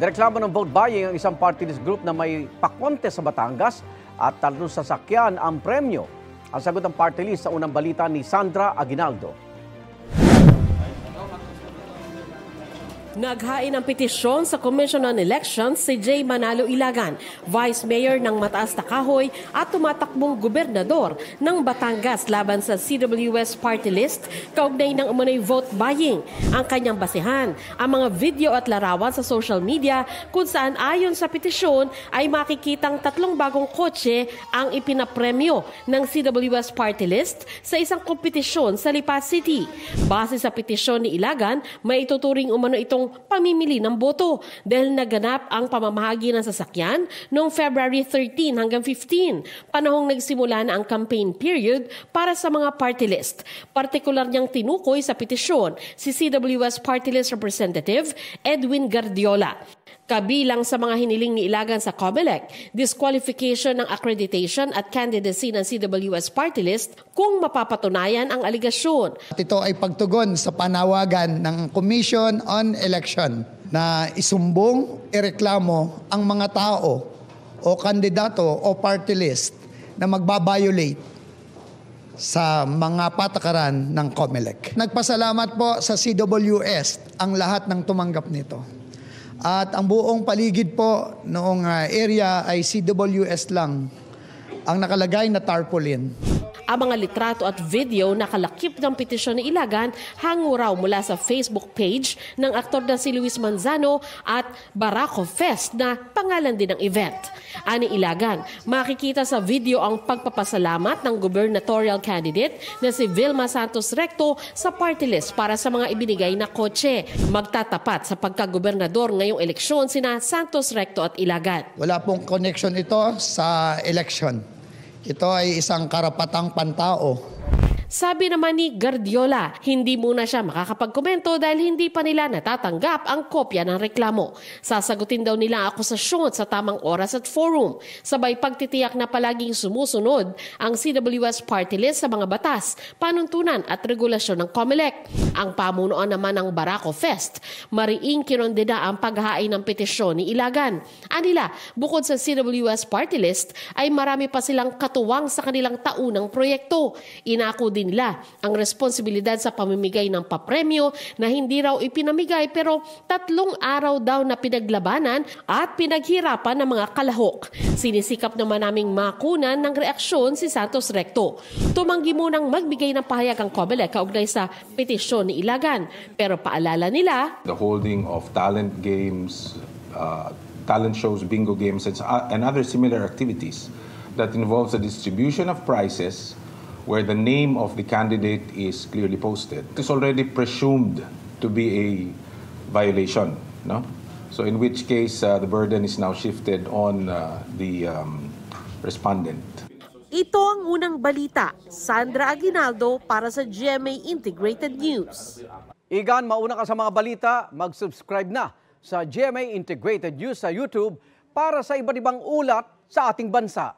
Nireklamo ng vote buying ang isang party list group na may pakonte sa Batangas at 3 sasakyan ang premyo. Ang sagot ng party list sa unang balita ni Sandra Aguinaldo. Naghain ng petisyon sa Commission on Elections si J. Manalo Ilagan, Vice Mayor ng Mataas na Kahoy at tumatakbong gobernador ng Batangas laban sa CWS party list kaugnay ng umano'y vote buying. Ang kanyang basihan, ang mga video at larawan sa social media kung saan ayon sa petisyon ay makikitang 3 bagong kotse ang ipinapremyo ng CWS party list sa isang kompetisyon sa Lipa City. Base sa petisyon ni Ilagan, may ituturing umano itong pamimili ng boto dahil naganap ang pamamahagi ng sasakyan noong February 13 hanggang 15, panahong nagsimula na ang campaign period para sa mga party list. Partikular niyang tinukoy sa petisyon si CWS Party List Representative Edwin Gardiola. Kabilang sa mga hiniling ni Ilagan sa COMELEC, disqualification ng accreditation at candidacy ng CWS party list kung mapapatunayan ang aligasyon. Ito ay pagtugon sa panawagan ng Commission on Election na isumbong, ireklamo ang mga tao o kandidato o party list na magbabiolate sa mga patakaran ng COMELEC. Nagpasalamat po sa CWS ang lahat ng tumanggap nito. At ang buong paligid po noong area ay CWS lang ang nakalagay na tarpaulin. Ang mga litrato at video na kalakip ng petisyon ni Ilagan hango raw mula sa Facebook page ng aktor na si Luis Manzano at Barako Fest na pangalan din ng event. Ani Ilagan, makikita sa video ang pagpapasalamat ng gubernatorial candidate na si Vilma Santos Recto sa party list para sa mga ibinigay na kotse. Magtatapat sa pagkagobernador ngayong eleksyon sina Santos Recto at Ilagan. Wala pong connection ito sa election. Ito ay isang karapatang pantao. Sabi naman ni Gardiola, hindi muna siya makakapagkomento dahil hindi pa nila natatanggap ang kopya ng reklamo. Sasagutin daw nila ang akusasyon sa tamang oras at forum. Sabay pagtitiyak na palaging sumusunod ang CWS party list sa mga batas, panuntunan at regulasyon ng COMELEC. Ang pamunuan naman ng Barako Fest, mariing kinondena ang paghahain ng petisyon ni Ilagan. Anila, bukod sa CWS party list, ay marami pa silang katuwang sa kanilang taunang proyekto. Inako din nila ang responsibilidad sa pamimigay ng papremyo na hindi raw ipinamigay pero 3 araw daw na pinaglabanan at pinaghirapan ng mga kalahok. Sinisikap naman naming makunan ng reaksyon si Santos Recto. Tumanggi munang magbigay ng pahayag ang COMELEC kaugnay sa petisyon ni Ilagan. Pero paalala nila, the holding of talent games, talent shows, bingo games, and other similar activities that involves the distribution of prizes where the name of the candidate is clearly posted. It is already presumed to be a violation, no? So in which case, the burden is now shifted on the respondent. ito ang unang balita. Sandra Aguinaldo para sa GMA Integrated News. Igan, mauna ka sa mga balita, mag-subscribe na sa GMA Integrated News sa YouTube para sa iba't ibang ulat sa ating bansa.